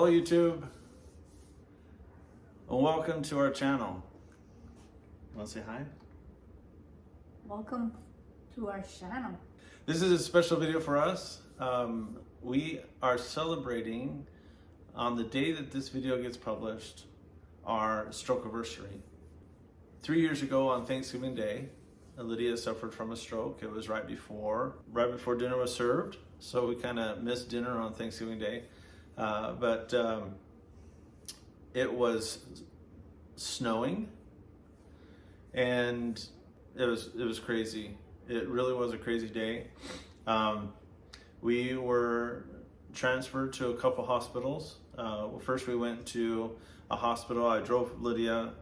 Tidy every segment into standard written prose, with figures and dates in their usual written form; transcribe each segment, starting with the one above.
Hello YouTube, and welcome to our channel. Want to say hi? Welcome to our channel. This is a special video for us. We are celebrating on the day that this video gets published our Strokaversary. 3 years ago on Thanksgiving Day, Lidia suffered from a stroke. It was right before dinner was served, so we kind of missed dinner on Thanksgiving Day. But it was snowing, and it was crazy. It really was a crazy day. We were transferred to a couple hospitals. First, we went to a hospital. I drove Lidia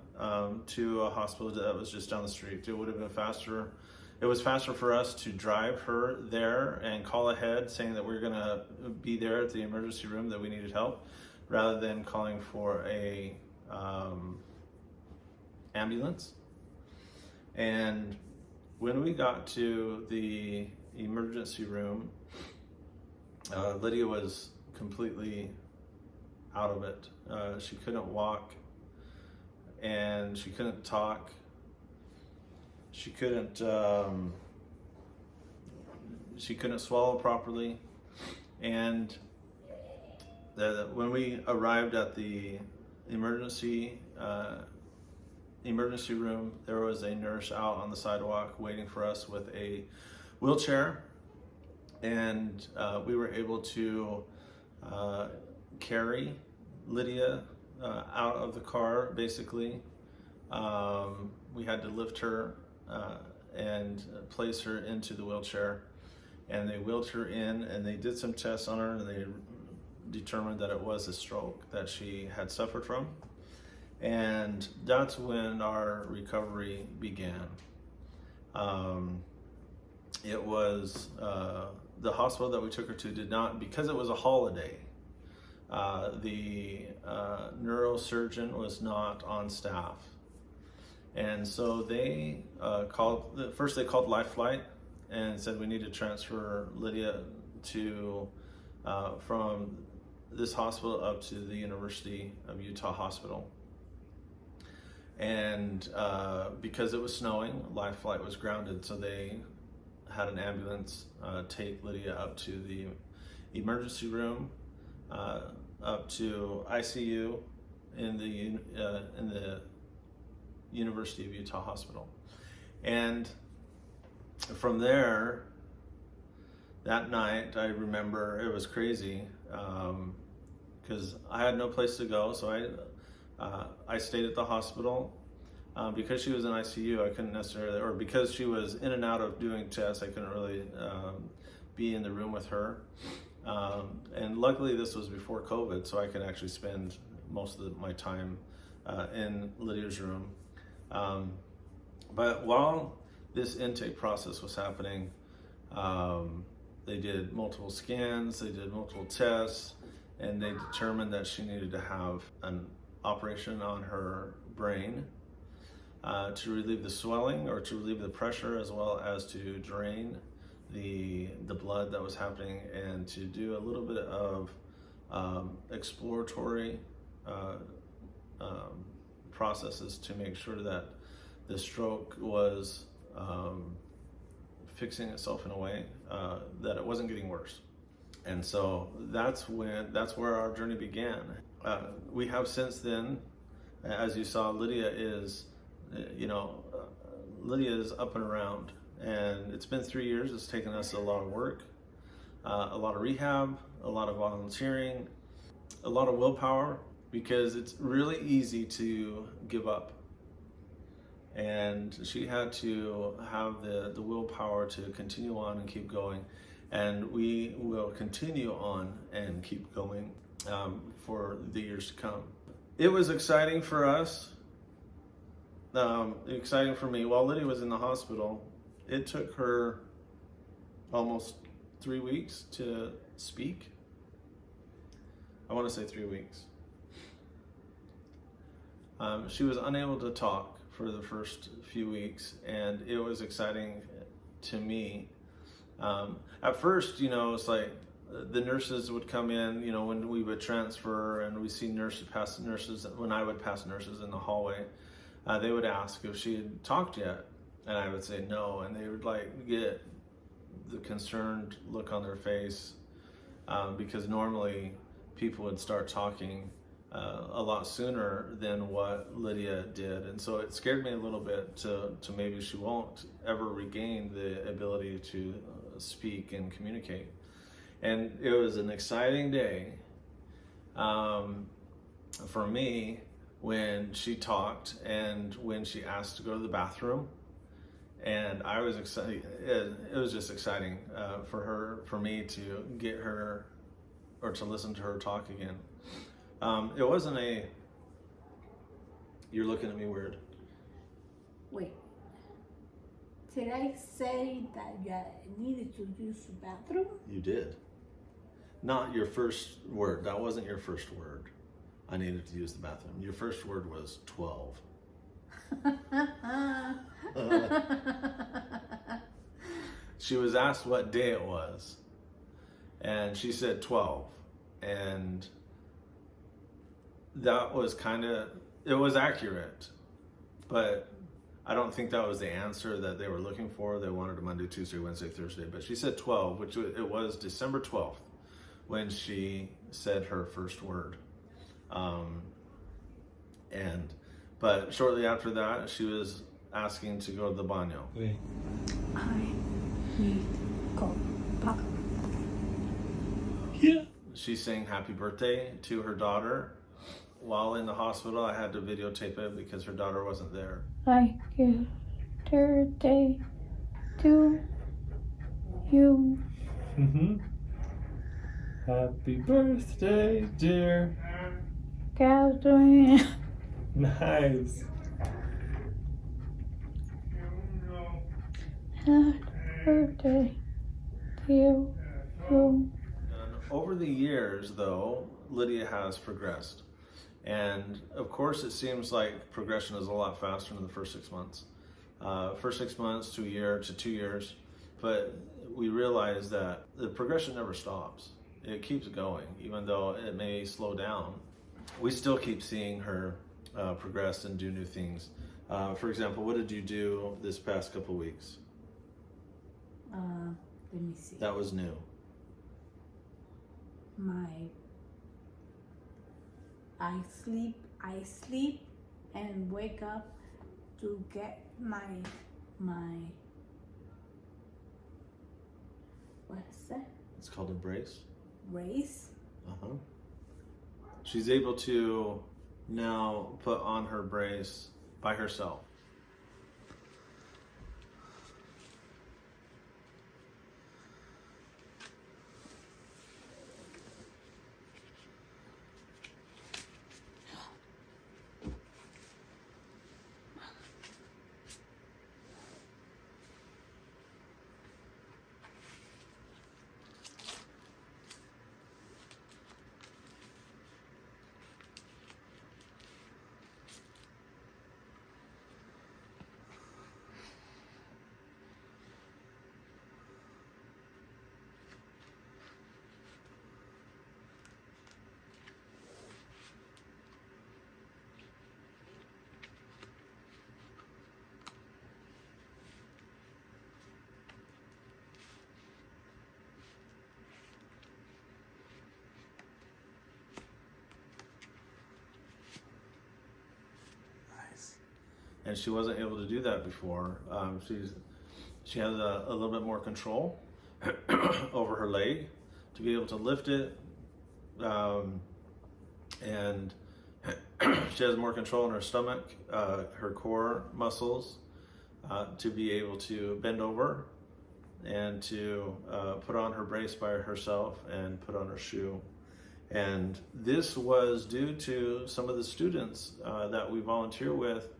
to a hospital that was just down the street. It would have been faster. It was faster for us to drive her there and call ahead saying that we're gonna be there at the emergency room, that we needed help, rather than calling for a ambulance. And when we got to the emergency room, Lidia was completely out of it. She couldn't walk, and she couldn't talk. She couldn't swallow properly. And when we arrived at the emergency room, there was a nurse out on the sidewalk waiting for us with a wheelchair, and we were able to carry Lidia out of the car, basically. We had to lift her and place her into the wheelchair, and they wheeled her in, and they did some tests on her, and they determined that it was a stroke that she had suffered from. And that's when our recovery began. It was the hospital that we took her to did not, because it was a holiday, the neurosurgeon was not on staff. And so they called Life Flight and said we need to transfer Lidia to from this hospital up to the University of Utah Hospital. And because it was snowing, Life Flight was grounded, so they had an ambulance take Lidia up to the emergency room, up to ICU in the University of Utah Hospital. And from there, that night, I remember it was crazy because I had no place to go, so I stayed at the hospital. Because she was in ICU, I couldn't necessarily, or because she was in and out of doing tests, I couldn't really be in the room with her. And luckily this was before COVID, so I could actually spend most of my time in Lidia's room. But while this intake process was happening, they did multiple scans, they did multiple tests, and they determined that she needed to have an operation on her brain to relieve the swelling, or to relieve the pressure, as well as to drain the blood that was happening, and to do a little bit of exploratory processes to make sure that the stroke was fixing itself in a way that it wasn't getting worse. And so that's where our journey began. We have since then, as you saw, Lidia is up and around, and it's been 3 years. It's taken us a lot of work, a lot of rehab, a lot of volunteering, a lot of willpower, because it's really easy to give up. And she had to have the willpower to continue on and keep going. And we will continue on and keep going for the years to come. It was exciting for us, exciting for me. While Lidia was in the hospital, it took her almost 3 weeks to speak. I want to say 3 weeks. She was unable to talk for the first few weeks, and it was exciting to me. At first, it's like the nurses would come in, you know, when we would transfer and we see nurses, when I would pass nurses in the hallway, they would ask if she had talked yet. And I would say no. And they would like get the concerned look on their face, because normally people would start talking a lot sooner than what Lidia did. And so it scared me a little bit to maybe she won't ever regain the ability to speak and communicate. And it was an exciting day for me when she talked and when she asked to go to the bathroom. And I was excited. It was just exciting for me to get her, or to listen to her talk again. It wasn't a, you're looking at me weird. Wait. Did I say that you needed to use the bathroom? You did. Not your first word. That wasn't your first word. I needed to use the bathroom. Your first word was 12. She was asked what day it was, and she said 12. And that was it was accurate, but I don't think that was the answer that they were looking for. They wanted a Monday, Tuesday, Wednesday, Thursday, but she said 12, which it was December 12th when she said her first word. But shortly after that, she was asking to go to the baño. Wait. I need go back. Yeah. She sang happy birthday to her daughter. While in the hospital, I had to videotape it because her daughter wasn't there. I give birthday to you. Happy birthday, dear. Catherine. Nice. Happy birthday to you. And over the years, though, Lidia has progressed. And of course, it seems like progression is a lot faster in the first 6 months. First 6 months to a year to 2 years. But we realize that the progression never stops. It keeps going, even though it may slow down. We still keep seeing her progress and do new things. For example, what did you do this past couple weeks? Let me see. That was new. I sleep and wake up to get my what is that? It's called a brace. Race? Uh-huh. She's able to now put on her brace by herself. And she wasn't able to do that before. She has a little bit more control over her leg to be able to lift it, and she has more control in her stomach, her core muscles, to be able to bend over and to put on her brace by herself and put on her shoe. And this was due to some of the students that we volunteer with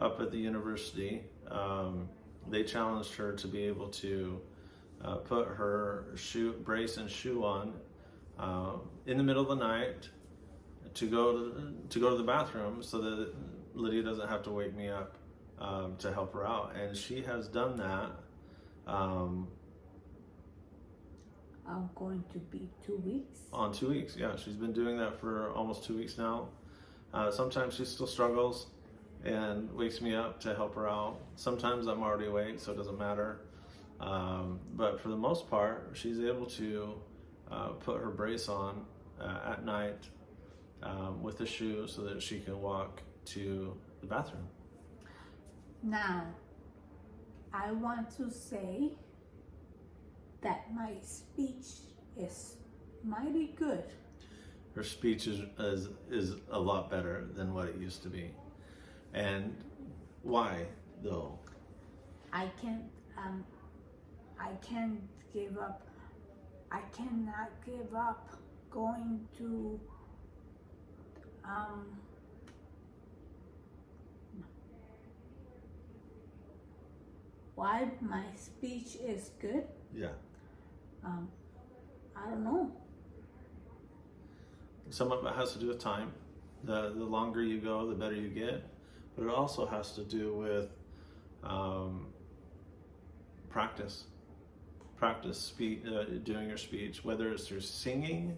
up at the university. They challenged her to be able to put her brace and shoe on in the middle of the night to go to the bathroom, so that Lidia doesn't have to wake me up to help her out. And she has done that. going to be 2 weeks. On 2 weeks, yeah. She's been doing that for almost 2 weeks now. Sometimes she still struggles and wakes me up to help her out. Sometimes I'm already awake, so it doesn't matter. But for the most part, she's able to put her brace on at night with a shoe so that she can walk to the bathroom. Now, I want to say that my speech is mighty good. Her speech is a lot better than what it used to be. And why, though? I can't give up. I cannot give up going to why my speech is good. Yeah. I don't know. Some of it has to do with time. The longer you go, the better you get. But it also has to do with practice. Practice doing your speech, whether it's through singing,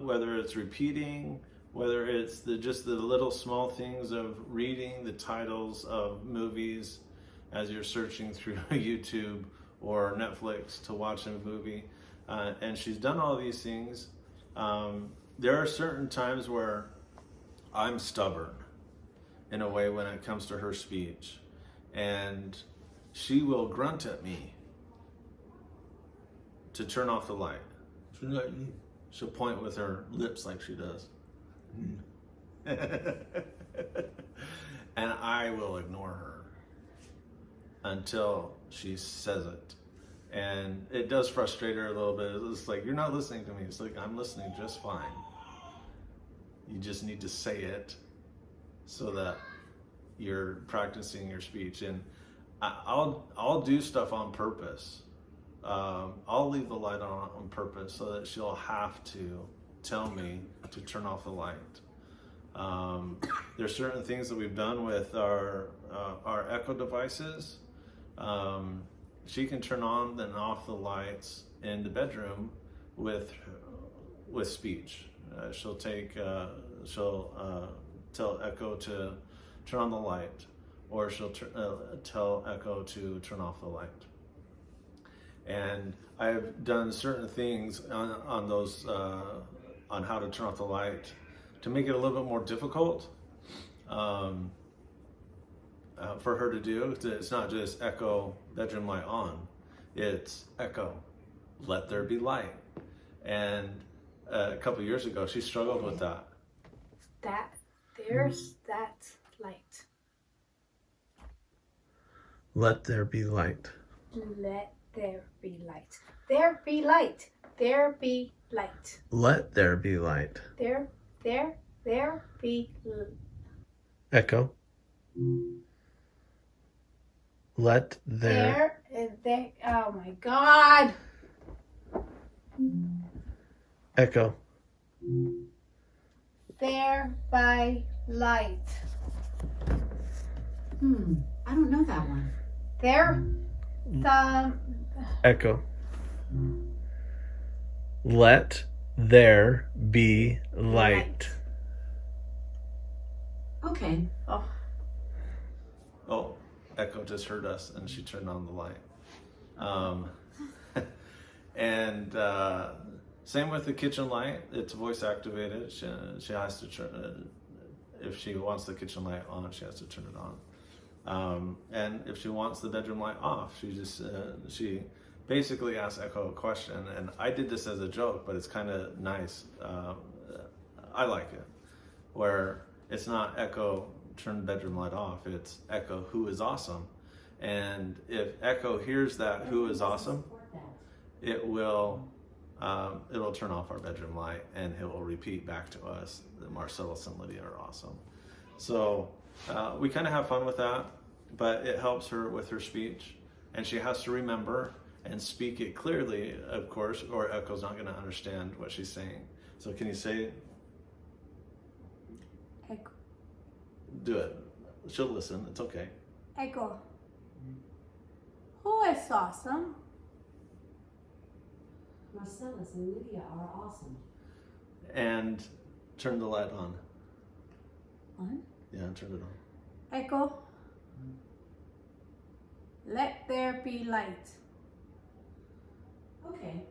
whether it's repeating, whether it's just the little small things of reading the titles of movies as you're searching through YouTube or Netflix to watch a movie. And she's done all these things. There are certain times where I'm stubborn in a way when it comes to her speech. And she will grunt at me to turn off the light. She'll point with her lips like she does. And I will ignore her until she says it. And it does frustrate her a little bit. It's like, you're not listening to me. It's like, I'm listening just fine. You just need to say it so that you're practicing your speech. And I'll do stuff on purpose. I'll leave the light on purpose so that she'll have to tell me to turn off the light. There's certain things that we've done with our Echo devices. She can turn on and off the lights in the bedroom with speech. She'll tell Echo to turn on the light, or she'll tell Echo to turn off the light. And I've done certain things on those on how to turn off the light to make it a little bit more difficult for her to do. It's not just Echo, bedroom light on. It's Echo, let there be light. And a couple years ago, she struggled with that. There's that light. Let there be light. Let there be light. There be light. There be light. Let there be light. There be Echo. Let there. There. Oh my God. Echo. There by light. I don't know that one. There. Echo. Let there be light. Okay. Oh, Echo just heard us and she turned on the light. And same with the kitchen light. It's voice activated. She has to turn if she wants the kitchen light on, she has to turn it on. And if she wants the bedroom light off, she basically asks Echo a question. And I did this as a joke, but it's kind of nice. I like it, where it's not Echo, turn bedroom light off. It's Echo, who is awesome. And if Echo hears that who is awesome, it'll turn off our bedroom light, and it will repeat back to us that Marcellus and Lidia are awesome. So we kind of have fun with that, but it helps her with her speech, and she has to remember and speak it clearly, of course, or Echo's not going to understand what she's saying. So can you say it? Echo. Do it. She'll listen. It's okay. Echo. Who is awesome? Marcellus and Lidia are awesome. And turn the light on. On? Yeah, turn it on. Echo. Let there be light. Okay.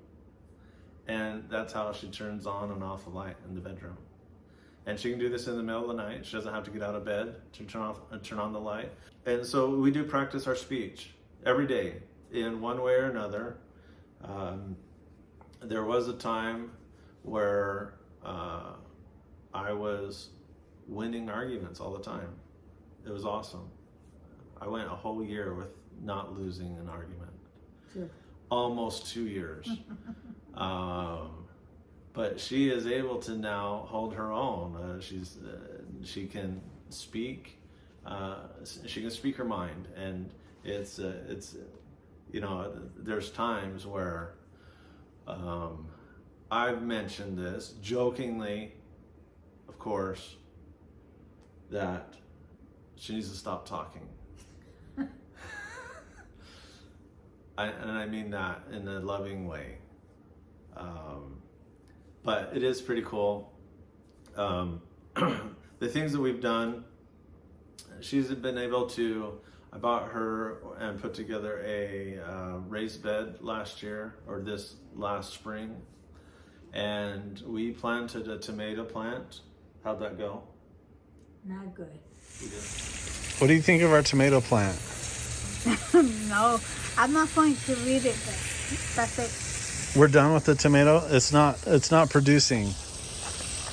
And that's how she turns on and off the light in the bedroom. And she can do this in the middle of the night. She doesn't have to get out of bed to turn on the light. And so we do practice our speech every day in one way or another. There was a time where I was winning arguments all the time. It was awesome. I went a whole year with not losing an argument. Sure. Almost 2 years. But she is able to now hold her own. She can speak. She can speak her mind, and it's there's times where I've mentioned this jokingly, of course, that she needs to stop talking. And I mean that in a loving way. But it is pretty cool. The things that we've done, she's been able to, I bought her and put together a raised bed last year, or this last spring. And we planted a tomato plant. How'd that go? Not good. We did. What do you think of our tomato plant? No, I'm not going to read it. That's it. We're done with the tomato. It's not producing.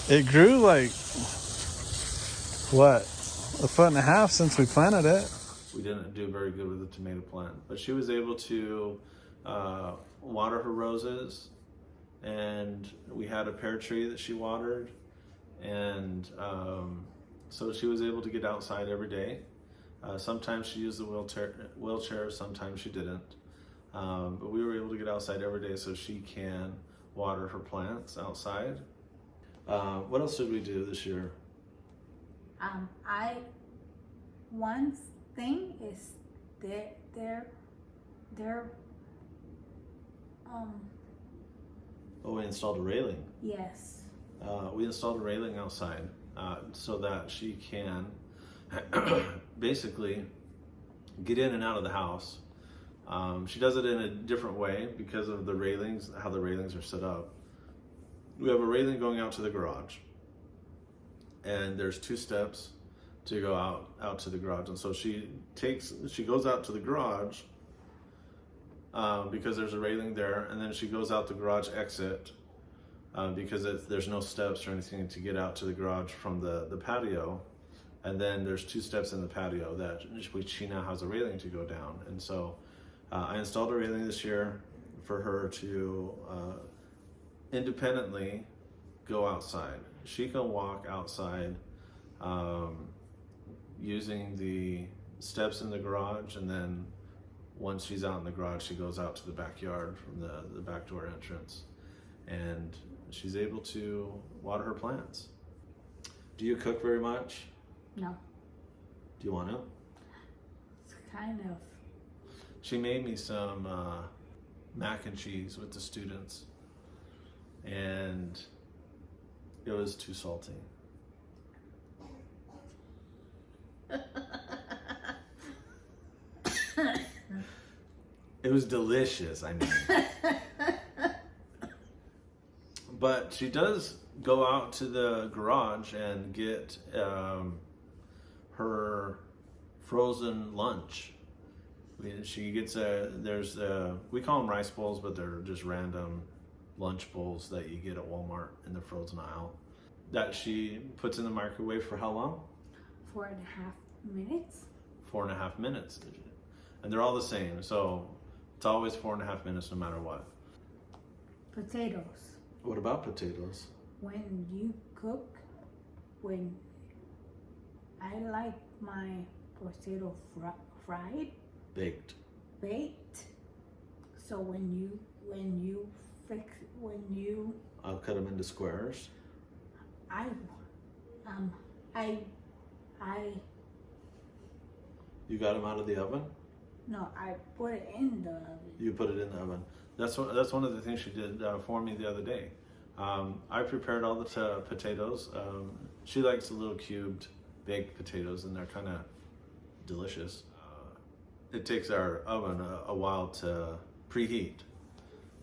It grew like what, 1.5 feet since we planted it. We didn't do very good with the tomato plant, but she was able to water her roses, and we had a pear tree that she watered, and so she was able to get outside every day. Sometimes she used the wheelchair, sometimes she didn't. But we were able to get outside every day so she can water her plants outside. What else did we do this year? One thing is they're We installed a railing. yes. We installed a railing outside so that she can basically get in and out of the house. She does it in a different way because of the railings, how the railings are set up. We have a railing going out to the garage, and there's 2 steps to go out to the garage. And so she goes out to the garage because there's a railing there, and then she goes out the garage exit because there's no steps or anything to get out to the garage from the patio. And then there's 2 steps in the patio that she now has a railing to go down. And so I installed a railing this year for her to independently go outside. She can walk outside using the steps in the garage, and then once she's out in the garage, she goes out to the backyard from the back door entrance, and she's able to water her plants. Do you cook very much? No, Do you want to? it's kind of. She made me some mac and cheese with the students, and it was too salty. It was delicious, I mean. But she does go out to the garage and get her frozen lunch. She gets we call them rice bowls, but they're just random lunch bowls that you get at Walmart in the frozen aisle, that she puts in the microwave for how long? 4.5 minutes. 4.5 minutes. And they're all the same, so it's always 4.5 minutes no matter what. Potatoes. What about potatoes? When you cook, I like my potato fried, Baked. baked. So when you I'll cut them into squares. You got them out of the oven? I put it in the oven. You put it in the oven. That's one of the things she did for me the other day. I prepared all the potatoes. She likes the little cubed baked potatoes, and they're kind of delicious. It takes our oven a while to preheat,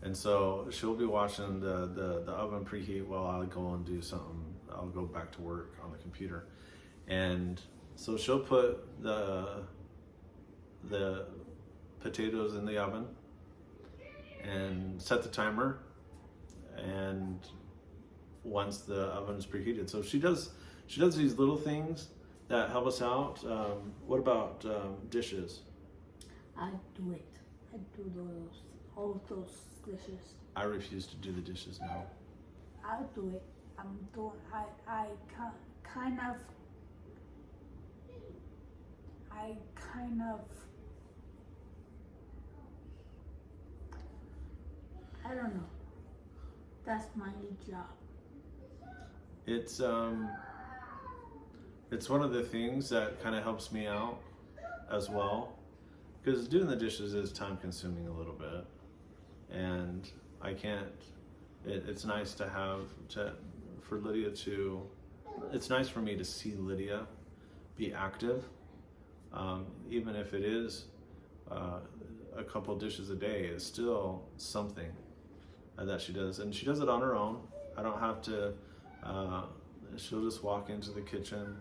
and so she'll be watching the oven preheat while I go and do something. I'll go back to work on the computer, and so she'll put the potatoes in the oven and set the timer, and once the oven is preheated. So she does these little things that help us out. What about dishes? I do it. I do all those dishes. I refuse to do the dishes now. I'll do it. I kind of I don't know. That's my job. It's one of the things that kind of helps me out as well, because doing the dishes is time consuming a little bit, and I can't. It's nice to have for Lydia to. It's nice for me to see Lydia be active, even if it is a couple dishes a day. It's still something that she does, and she does it on her own. I don't have to. She'll just walk into the kitchen,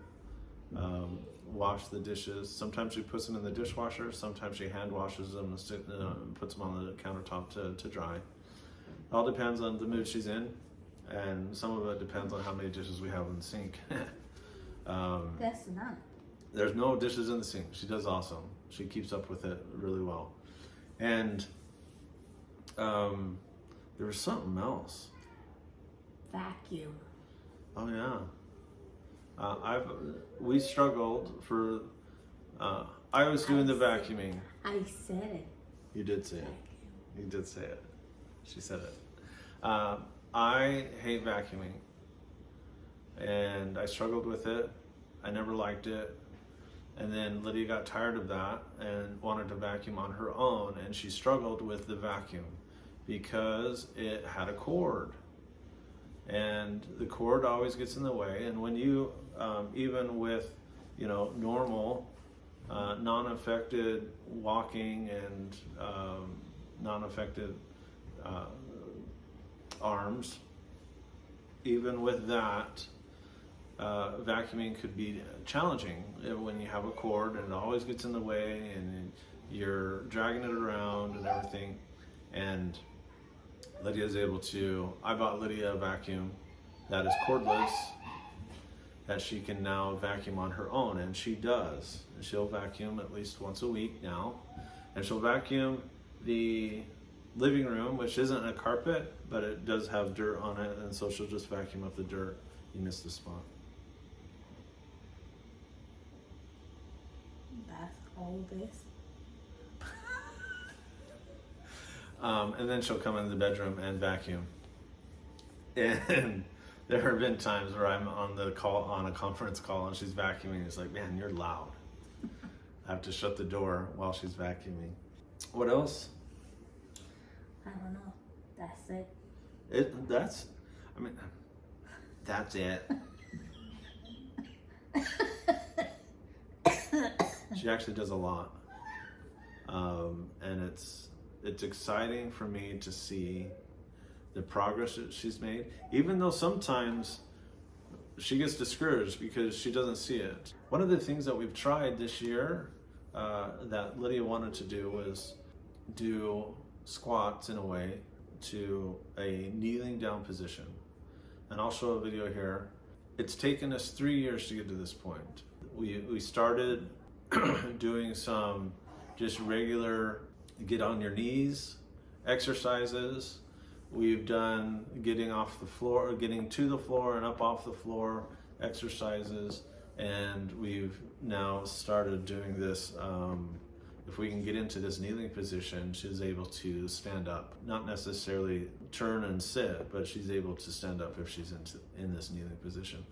wash the dishes. Sometimes she puts them in the dishwasher. Sometimes she hand washes them and puts them on the countertop to dry. It all depends on the mood she's in, and some of it depends on how many dishes we have in the sink. That's not. There's no dishes in the sink. She does awesome. She keeps up with it really well. And there was something else. Vacuum. Oh yeah. We struggled for. I was doing the vacuuming. I said it. You did say it. Vacuum. You did say it. She said it. I hate vacuuming, and I struggled with it. I never liked it. And then Lydia got tired of that and wanted to vacuum on her own, and she struggled with the vacuum because it had a cord. And the cord always gets in the way, and when you, even with, normal, non-affected walking and non-affected arms, even with that, vacuuming could be challenging when you have a cord and it always gets in the way and you're dragging it around and everything. And Lydia's able to, I bought Lydia a vacuum that is cordless, that she can now vacuum on her own, and she does. She'll vacuum at least once a week now, and she'll vacuum the living room, which isn't a carpet, but it does have dirt on it, and so she'll just vacuum up the dirt. You missed the spot. That's all this. And then she'll come in the bedroom and vacuum. And there have been times where I'm on a conference call, and she's vacuuming. It's like, man, you're loud. I have to shut the door while she's vacuuming. What else? I don't know. That's it. That's it. She actually does a lot. And it's exciting for me to see the progress that she's made, even though sometimes she gets discouraged because she doesn't see it. One of the things that we've tried this year that Lydia wanted to do was do squats in a way to a kneeling down position. And I'll show a video here. It's taken us 3 years to get to this point. We started doing some just regular get on your knees exercises. We've done getting to the floor and up off the floor exercises, and we've now started doing this. If we can get into this kneeling position, she's able to stand up, not necessarily turn and sit, but she's able to stand up if she's in this kneeling position.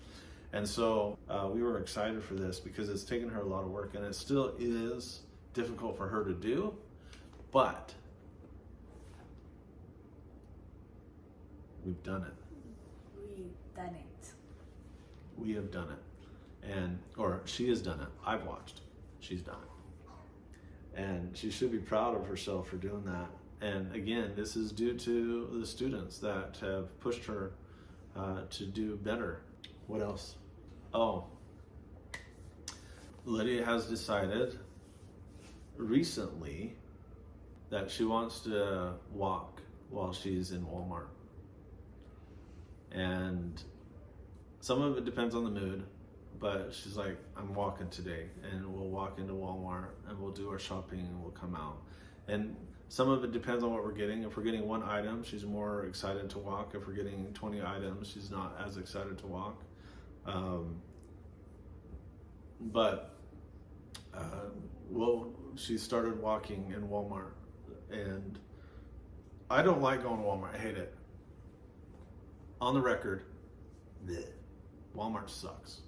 And so we were excited for this because it's taken her a lot of work, and it still is difficult for her to do, but We've done it. We've done it. We have done it. Or she has done it. I've watched. She's done it. And she should be proud of herself for doing that. And again, this is due to the students that have pushed her to do better. What else? Oh, Lidia has decided recently that she wants to walk while she's in Walmart. And some of it depends on the mood, but she's like, I'm walking today, and we'll walk into Walmart and we'll do our shopping and we'll come out. And some of it depends on what we're getting. If we're getting one item, she's more excited to walk. If we're getting 20 items, she's not as excited to walk. She started walking in Walmart, and I don't like going to Walmart. I hate it. On the record, bleh, Walmart sucks.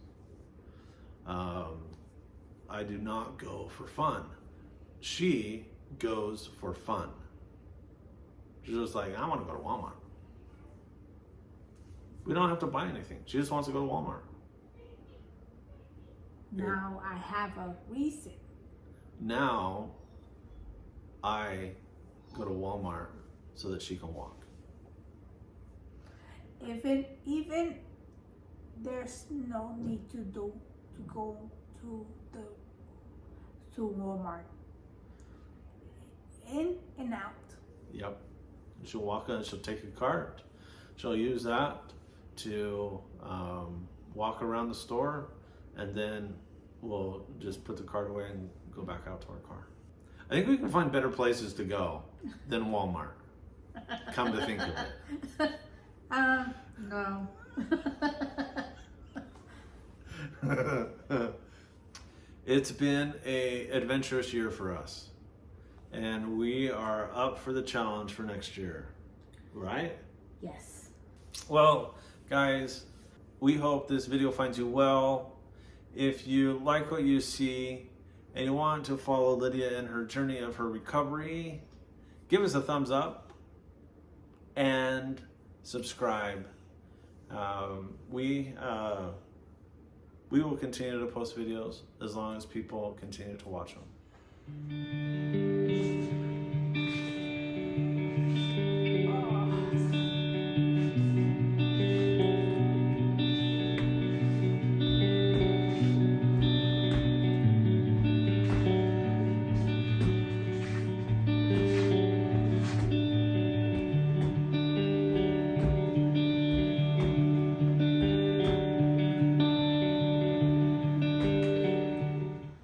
I do not go for fun. She goes for fun. She's just like, I want to go to Walmart. We don't have to buy anything. She just wants to go to Walmart. Now I have a reason. Now I go to Walmart so that she can walk. Even there's no need to go to Walmart. In and out. Yep. She'll walk in, she'll take a cart. She'll use that to walk around the store, and then we'll just put the cart away and go back out to our car. I think we can find better places to go than Walmart. Come to think of it. No. It's been an adventurous year for us, and we are up for the challenge for next year, right? Yes. Well, guys, we hope this video finds you well. If you like what you see and you want to follow Lidia in her journey of her recovery, give us a thumbs up and subscribe. We will continue to post videos as long as people continue to watch them.